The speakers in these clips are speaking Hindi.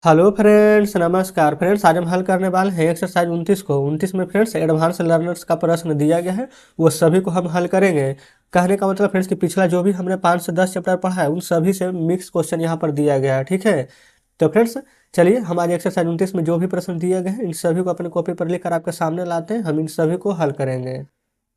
हेलो फ्रेंड्स, नमस्कार फ्रेंड्स। आज हम हल करने वाले हैं एक्सरसाइज 29 को। 29 में फ्रेंड्स एडवांस लर्नर्स का प्रश्न दिया गया है, वो सभी को हम हल करेंगे। कहने का मतलब फ्रेंड्स कि पिछला जो भी हमने 5 से 10 चैप्टर पढ़ा है उन सभी से मिक्स क्वेश्चन यहाँ पर दिया गया है, ठीक है। तो फ्रेंड्स चलिए हम आज एक्सरसाइज 29 में जो भी प्रश्न दिए गए हैं इन सभी को अपने कॉपी पर लिखकर आपके सामने लाते हैं, हम इन सभी को हल करेंगे।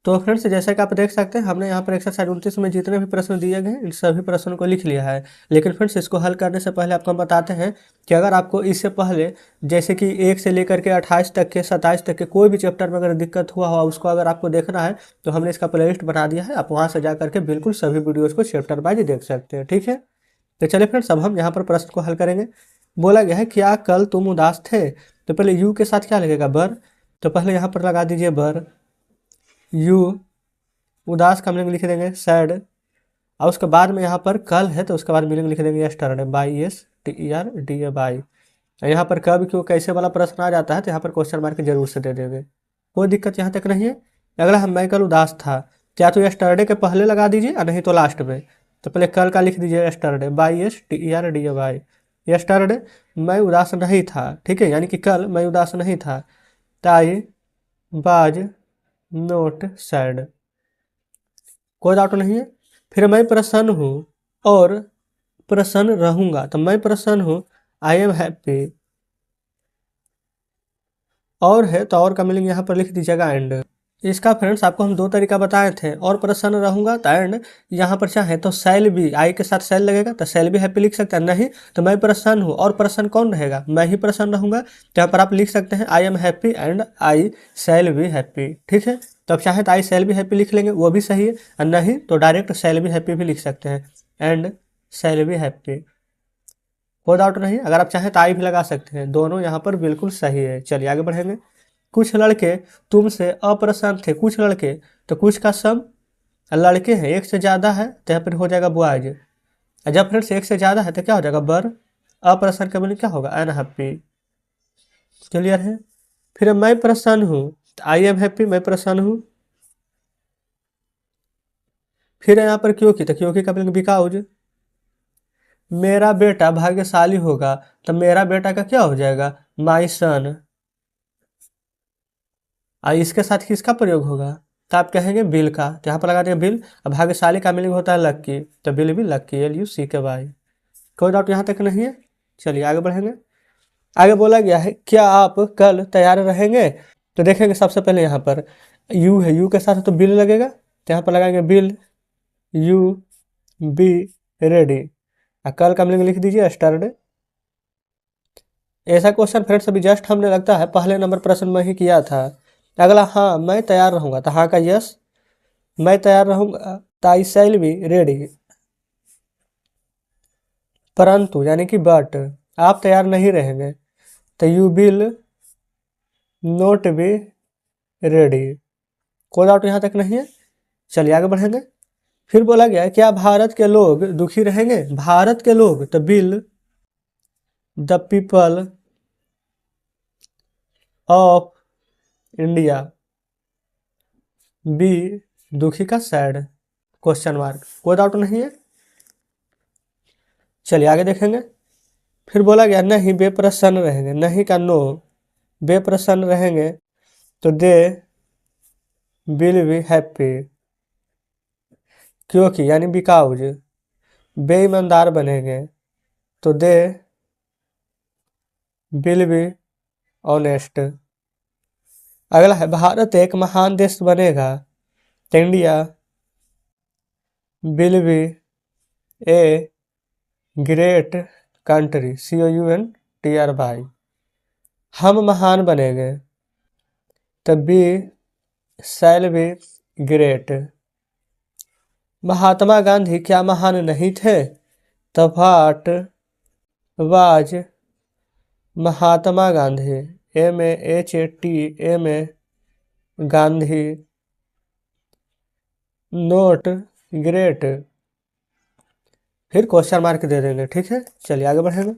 तो फ्रेंड्स जैसा कि आप देख सकते हैं हमने यहाँ पर एक्सरसाइज 29 में जितने भी प्रश्न दिए गए हैं इन सभी प्रश्नों को लिख लिया है। लेकिन फ्रेंड्स इसको हल करने से पहले आपको हम बताते हैं कि अगर आपको इससे पहले जैसे कि 1 से लेकर के 28 तक के 27 तक के कोई भी चैप्टर में अगर दिक्कत हुआ हो उसको अगर आपको देखना है तो हमने इसका प्लेलिस्ट बना दिया है, आप वहाँ से जा करके बिल्कुल सभी वीडियोज़ को चैप्टर वाइज देख सकते हैं, ठीक है। तो चलिए फ्रेंड्स अब हम यहाँ पर प्रश्न को हल करेंगे। बोला गया है क्या कल तुम उदास थे, तो पहले यू के साथ क्या लगेगा, बर। तो पहले यहाँ पर लगा दीजिए बर, यू। उदास का मीनिंग लिख देंगे सैड, और उसके बाद में यहाँ पर कल है तो उसके बाद मीनिंग लिख देंगे yesterday, by S T E R D A by. यहाँ पर कब क्यों कैसे वाला प्रश्न आ जाता है तो यहाँ पर क्वेश्चन मार्क जरूर से दे देंगे, कोई दिक्कत यहाँ तक नहीं है। अगला हम मैं कल उदास था, क्या तो यस्टरडे के पहले लगा दीजिए और नहीं तो लास्ट में। तो पहले कल का लिख दीजिए yesterday, by S T E R D A by. Yesterday मैं उदास नहीं था, ठीक है, यानी कि कल मैं उदास नहीं था। ताई बाज नोट सैड, कोई डाउट नहीं है। फिर मैं प्रसन्न हूँ और प्रसन्न रहूंगा, तो मैं प्रसन्न हूँ, आई एम हैप्पी। और है तो और का मीनिंग यहाँ पर लिख दीजिएगा एंड। इसका फ्रेंड्स आपको हम दो तरीका बताए थे, और प्रसन्न रहूंगा तो एंड। यहाँ पर चाहे तो सेल भी, आई के साथ सेल लगेगा तो सेल भी हैप्पी लिख सकते हैं, नहीं तो मैं प्रसन्न हूँ और प्रसन्न कौन रहेगा, मैं ही प्रसन्न रहूंगा, तो यहाँ पर आप लिख सकते हैं I am happy and I shall be happy, ठीक है। तो अब चाहे तो आई सेल बी हैप्पी लिख लेंगे, वो भी सही है, और नहीं तो डायरेक्ट सेल बी हैप्पी भी लिख सकते हैं, एंड सेल बी हैप्पी, कोई डाउट नहीं। अगर आप चाहें तो आई भी लगा सकते हैं, दोनों यहाँ पर बिल्कुल सही है। चलिए आगे बढ़ेंगे। कुछ लड़के तुमसे अप्रसन्न थे, कुछ लड़के, तो कुछ का सम लड़के हैं, एक से ज़्यादा है तो यहाँ पर हो जाएगा बॉयज। जब फ्रेंड्स एक से ज़्यादा है तो क्या हो जाएगा बर। अप्रसन्न का मीनिंग क्या होगा, अनहैप्पी। क्लियर है। फिर मैं प्रसन्न हूँ, आई एम हैप्पी, मैं प्रसन्न हूँ। फिर यहाँ पर क्योंकि, तो क्योंकि का मीनिंग बिकॉज। मेरा बेटा भाग्यशाली होगा, तो मेरा बेटा का क्या हो जाएगा, माई सन। इसके साथ किसका प्रयोग होगा, तो आप कहेंगे बिल का, तो यहाँ पर लगा देंगे बिल। अब भाग्यशाली का मीनिंग होता है लक्की, तो बिल भी लक्की, एल यू सी के वाई। कोई डाउट यहाँ तक नहीं है। चलिए आगे बढ़ेंगे। आगे बोला गया है क्या आप कल तैयार रहेंगे, तो देखेंगे सबसे पहले यहाँ पर यू है, यू के साथ तो बिल लगेगा, तो यहाँ पर लगाएंगे बिल यू बी रेडी। कल का मीनिंग लिख दीजिए स्टर्ड। ऐसा क्वेश्चन फ्रेंड्स अभी जस्ट हमने लगता है पहले नंबर प्रश्न में ही किया था। अगला हाँ मैं तैयार रहूंगा, तो हाँ का यस, मैं तैयार रहूंगा, तो आई शैल बी रेडी। परंतु यानी कि बट आप तैयार नहीं रहेंगे, तो you will not be ready. कोई डाउट यहाँ तक नहीं है। चलिए आगे बढ़ेंगे। फिर बोला गया क्या भारत के लोग दुखी रहेंगे, भारत के लोग, तो will the people of India be दुखी का सैड, क्वेश्चन मार्क, कोई डाउट नहीं है। चलिए आगे देखेंगे। फिर बोला गया नहीं बेप्रसन्न रहेंगे, नहीं का नो, बेप्रसन्न रहेंगे तो दे विल बी हैप्पी, क्योंकि यानी बिकॉज। बेईमानदार बनेंगे तो दे विल बी ऑनेस्ट। अगला है भारत एक महान देश बनेगा, तो India will be a great country, COUNTR। हम महान बनेंगे तो B shall be great. Mahatma Gandhi क्या महान नहीं थे, तो what was Mahatma Gandhi, MAHATMA Gandhi note great. फिर क्वेश्चन मार्क दे देंगे, ठीक है। चलिए आगे बढ़ेंगे।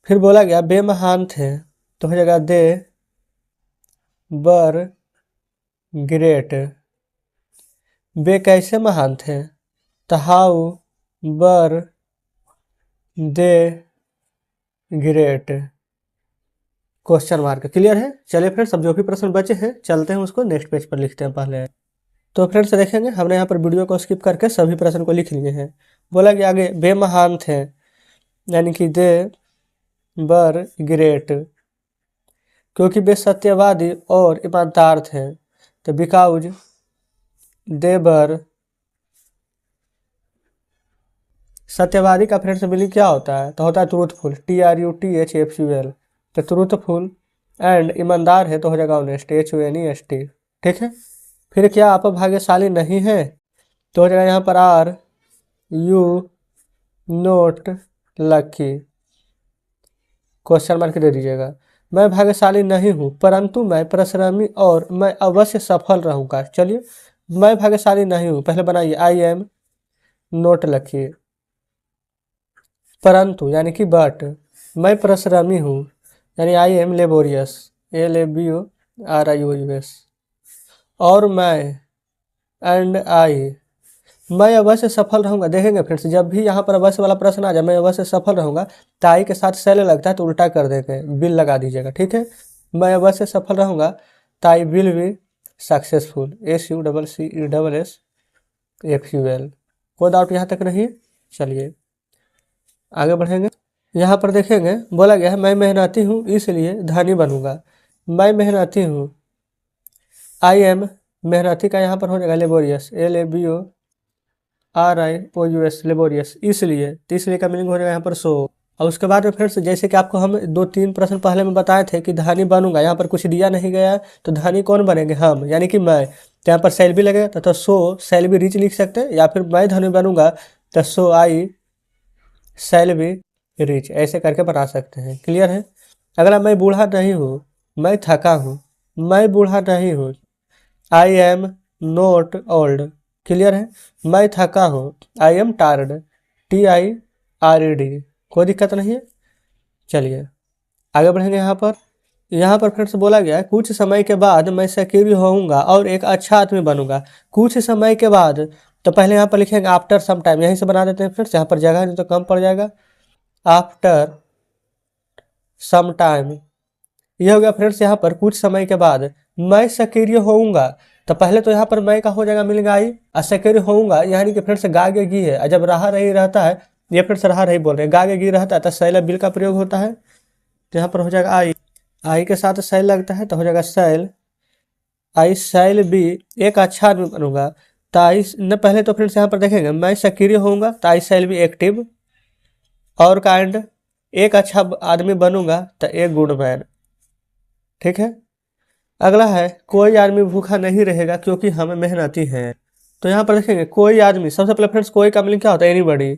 फिर बोला गया बेमहान थे, तो हो जाएगा दे बर ग्रेट। बे कैसे महान थे, तो हाउ बर दे ग्रेट क्वेश्चन मार्क। क्लियर है। चलिए फ्रेंड्स, अब जो भी प्रश्न बचे हैं चलते हैं उसको नेक्स्ट पेज पर लिखते हैं पहले। तो फ्रेंड्स देखेंगे, हमने यहाँ पर वीडियो को स्किप करके सभी प्रश्न को लिख लिए हैं। बोला कि आगे वे महान थे, यानी कि दे वर ग्रेट, क्योंकि वे सत्यवादी और ईमानदार थे। तो बिकॉज दे वर, सत्यवादी का फ्रेंड्स मीनिंग क्या होता है? तो होता है ट्रूथफुल, TRUTHFUL। तो ट्रूथफुल एंड ईमानदार है तो हो जाएगा ऑनेस्ट, HONEST। ठीक है। फिर क्या आप भाग्यशाली नहीं है? तो हो जाएगा यहाँ पर are you not lucky, question mark दे दीजिएगा। मैं भाग्यशाली नहीं हूँ परंतु मैं परिश्रमी और मैं अवश्य सफल रहूँगा। चलिए, मैं भाग्यशाली नहीं हूँ पहले बनाइए, आई एम नोट लकी, परंतु यानी कि बट, मैं परिश्रमी हूँ यानी आई एम लेबोरियस, LABORIOUS, और एंड आई, मैं अवश्य सफल रहूंगा। देखेंगे फ्रेंड्स, जब भी यहाँ पर अवश्य वाला प्रश्न आ जाए, मैं अवश्य सफल रहूंगा, ताई के साथ सेल लगता है तो उल्टा कर देंगे, बिल लगा दीजिएगा। ठीक है। मैं अवश्य सफल रहूंगा, ताई विल बी सक्सेसफुल, SUCCESSFUL। कोई डाउट यहाँ तक नहीं है। चलिए आगे बढ़ेंगे। यहाँ पर देखेंगे, बोला गया है मैं मेहनती हूँ इसलिए धनी बनूंगा। मैं मेहनती हूँ, आई एम, मेहनती का यहाँ पर हो जाएगा लेबोरियस, LABORIOUS, लेबोरियस, इसलिए। तो इसलिए का मीनिंग हो जाएगा यहाँ पर सो। और उसके बाद में फ्रेंड्स, जैसे कि आपको हम 2-3 प्रश्न पहले में बताए थे कि धनी बनूंगा, यहाँ पर कुछ दिया नहीं गया है तो धनी कौन बनेंगे? हम, यानी कि मैं। तो यहाँ पर सेल भी लगेगा तो सो सेल भी रिच लिख सकते हैं, या फिर मैं धनी बनूंगा तो सो आई सेल भी रिच, ऐसे करके बना सकते हैं। क्लियर है। अगला, मैं बूढ़ा नहीं हूँ, मैं थका हूँ। मैं बूढ़ा नहीं हूँ, I am note old. Clear है। मैं थका हूँ, आई एम टायर्ड, TIRED। कोई दिक्कत नहीं है। चलिए आगे बढ़ेंगे। यहाँ पर फ्रेंड्स बोला गया है कुछ समय के बाद मैं सक्रिय होऊंगा और एक अच्छा आदमी बनूंगा। कुछ समय के बाद, तो पहले यहाँ पर लिखेंगे आफ्टर सम टाइम, यहीं से बना देते हैं फ्रेंड्स, यहाँ पर जगह नहीं तो कम पड़ जाएगा। आफ्टर सम टाइम, यह हो गया फ्रेंड्स। यहाँ पर कुछ समय के बाद मैं सक्रिय होऊंगा, तो पहले तो यहाँ पर मैं का हो जाएगा मिलेगा आई, और सक्रिय होऊंगा यानी कि फ्रेंड्स गागे गी है, और जब रहा रही रहता है, ये फ्रेंड्स रहा रही बोल रहे हैं, गागे गी रहता है तो सैल बिल का प्रयोग होता है। तो यहाँ पर हो जाएगा आई, आई के साथ सैल लगता है तो हो जाएगा सैल, आई सैल बी एक अच्छा आदमी बनूंगा। तो आई न, पहले तो फ्रेंड्स यहाँ पर देखेंगे मैं सक्रिय होऊंगा तो आई सैल बी एक्टिव, और काइंड एक अच्छा आदमी बनूंगा तो एक गुड मैन। ठीक है। अगला है कोई आदमी भूखा नहीं रहेगा क्योंकि हम मेहनती हैं। तो यहाँ पर देखेंगे कोई आदमी, सबसे पहले फ्रेंड्स कोई का मीनिंग क्या होता है? Anybody,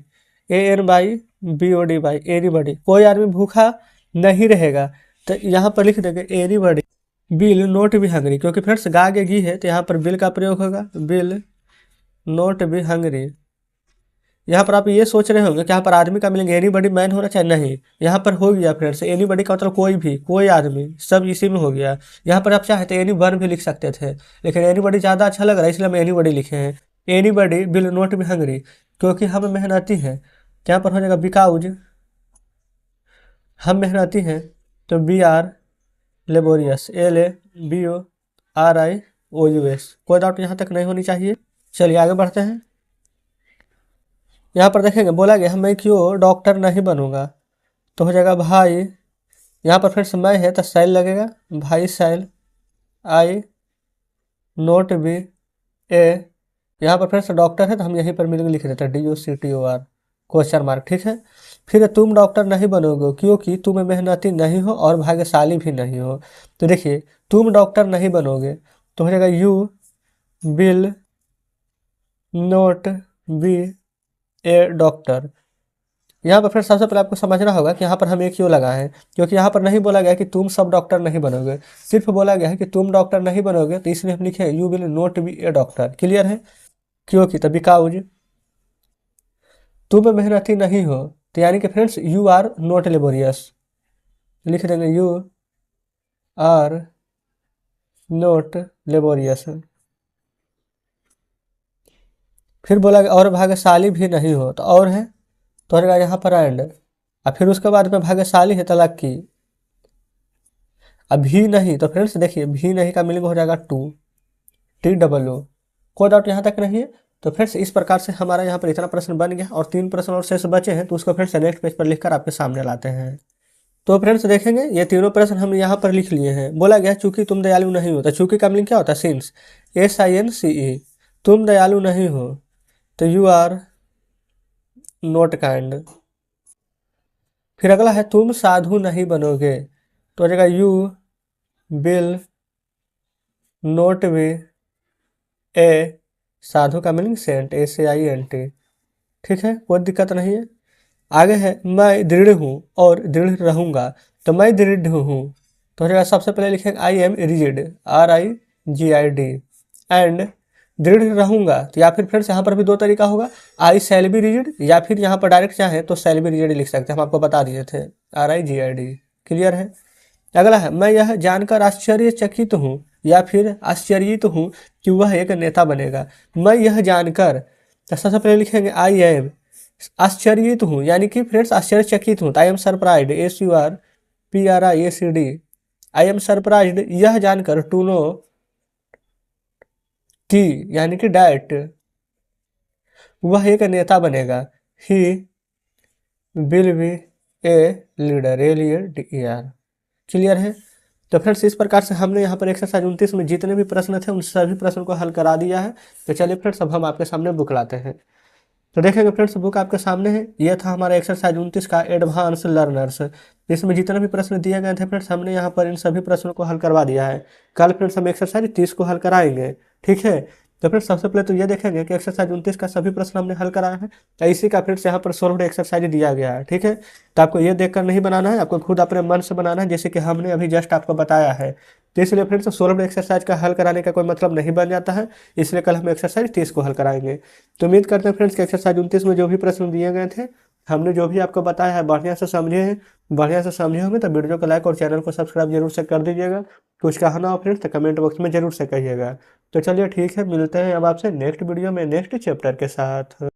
ANYBODY, anybody. कोई आदमी भूखा नहीं रहेगा, तो यहाँ पर लिख देंगे anybody will not be hungry, क्योंकि फ्रेंड्स गागे घी है तो यहाँ पर बिल का प्रयोग होगा, विल नॉट बी हंग्री। यहाँ पर आप ये सोच रहे होंगे कि यहाँ पर आदमी का मिलेंगे एनीबॉडी मैन होना चाहिए, नहीं, यहाँ पर हो गया फ्रेंड्स एनीबॉडी का मतलब कोई भी, कोई आदमी, सब इसी में हो गया। यहाँ पर आप चाहे तो एनी वन भी लिख सकते थे, लेकिन एनीबॉडी ज़्यादा अच्छा लग रहा है इसलिए हम एनीबॉडी लिखे हैं। Anybody will not be hungry, क्योंकि हम मेहनती हैं। तो यहाँ पर हो जाएगा बिकाउज, हम मेहनती हैं, तो BR लेबोरियस, LABORIOUS। कोई डाउट यहाँ तक नहीं होनी चाहिए। चलिए आगे बढ़ते हैं। यहाँ पर देखेंगे, बोला गया मैं क्यों डॉक्टर नहीं बनूंगा, तो हो जाएगा भाई, यहाँ पर फ्रेंड्स मैं है तो सैल लगेगा, भाई सैल, आई नोट बी ए, यहाँ पर फ्रेंड्स डॉक्टर है तो हम यहीं पर मीनिंग लिख देते हैं DOCTOR, क्वेश्चन मार्क। ठीक है। फिर तुम डॉक्टर नहीं बनोगे क्योंकि तुम मेहनती नहीं हो और भाग्यशाली भी नहीं हो। तो देखिए, तुम डॉक्टर नहीं बनोगे तो हो जाएगा you will not be a doctor. यहाँ पर फिर सबसे पहले आपको समझना होगा कि यहाँ पर हम एक क्यों लगा है, क्योंकि यहाँ पर नहीं बोला गया कि तुम सब डॉक्टर नहीं बनोगे, सिर्फ बोला गया है कि तुम डॉक्टर नहीं बनोगे, तो इसलिए हम लिखे you will not be a doctor. Clear है। क्योंकि, तो बिकॉज तुम मेहनती नहीं हो, तो यानी कि friends you are not laborious, लिख देंगे यू आर नॉट लेबोरियस। फिर बोला गया और भाग्यशाली भी नहीं हो, तो और है तो हो जाएगा यहाँ पर एंड, और फिर उसके बाद में भाग्यशाली है तलाक की। अब भी नहीं, तो फ्रेंड्स देखिए भी नहीं का मीनिंग हो जाएगा टू, TOO। कोई डाउट यहाँ तक नहीं है? तो फ्रेंड्स इस प्रकार से हमारा यहाँ पर इतना प्रश्न बन गया और 3 प्रश्न और शेष बचे हैं, तो उसको फ्रेंड्स नेक्स्ट पेज पर लिखकर आपके सामने लाते हैं। तो फ्रेंड्स देखेंगे ये तीनों प्रश्न हम यहाँ पर लिख लिए हैं। बोला गया चूंकि तुम दयालु नहीं हो, तो चूंकि का मीनिंग क्या होता है? Since, SINCE। तुम दयालु नहीं हो तो यू आर नॉट काइंड। फिर अगला है तुम साधु नहीं बनोगे, तो हो जाएगा यू विल नॉट बी ए साधु का मीनिंग सेंट, SAINT। ठीक है, कोई दिक्कत नहीं है। आगे है मैं दृढ़ हूँ और दृढ़ रहूंगा, तो मैं दृढ़ हूँ, तो हो जाएगा सबसे पहले लिखेंगे I am rigid, RIGID। And दृढ़ रहूंगा, तो या फिर फ्रेंड्स यहाँ पर भी दो तरीका होगा, आई शैल बी रिजिड, या फिर यहाँ पर डायरेक्ट चाहे तो शैल बी रिजिड लिख सकते हैं, हम आपको बता दिए थे, RIGID। क्लियर है? अगला है मैं यह जानकर आश्चर्यचकित हूँ या फिर आश्चर्यित हूँ कि वह एक नेता बनेगा। मैं यह जानकर, तो सबसे पहले लिखेंगे आई एम आश्चर्यित हूँ, यानी कि फ्रेंड्स आश्चर्यचकित हूँ, तो I am surprised, SURPRISED। I am surprised यह जानकर टू नो कि, यानी कि डैट, वह एक नेता बनेगा, he will be a leader, LEADER। Clear है? तो फ्रेंड्स इस प्रकार से हमने यहाँ पर एक्सरसाइज 29 में जितने भी प्रश्न थे उन सभी प्रश्नों को हल करा दिया है। तो चलिए फ्रेंड्स अब हम आपके सामने बुक लाते हैं। तो देखेंगे फ्रेंड्स बुक आपके सामने है, यह था हमारा एक्सरसाइज 29 का एडवांस लर्नर्स। इसमें जितने भी प्रश्न दिए गए थे फ्रेंड्स हमने यहाँ पर इन सभी प्रश्नों को हल करवा दिया है। कल फ्रेंड्स हम एक्सरसाइज 30 को हल कराएंगे। ठीक है, तो फ्रेंड्स सबसे पहले तो ये देखेंगे कि एक्सरसाइज 29 का सभी प्रश्न हमने हल कराया है, तो इसी का फ्रेंड्स यहाँ पर सोल्व्ड एक्सरसाइज दिया गया है। ठीक है, तो आपको ये देखकर नहीं बनाना है, आपको खुद अपने मन से बनाना है, जैसे कि हमने अभी जस्ट आपको बताया है। तो इसलिए फ्रेंड्स सोल्व्ड एक्सरसाइज का हल कराने का कोई मतलब नहीं बन जाता है, इसलिए कल हम एक्सरसाइज 30 को हल कराएंगे। तो उम्मीद करते हैं फ्रेंड्स कि एक्सरसाइज 29 में जो भी प्रश्न दिए गए थे, हमने जो भी आपको बताया है बढ़िया से समझे हैं। बढ़िया से समझे होंगे तो वीडियो को लाइक और चैनल को सब्सक्राइब जरूर से कर दीजिएगा। कुछ कहना हो फ्रेंड्स तो कमेंट बॉक्स में जरूर से कहिएगा। तो चलिए ठीक है, मिलते हैं अब आपसे नेक्स्ट वीडियो में नेक्स्ट चैप्टर के साथ।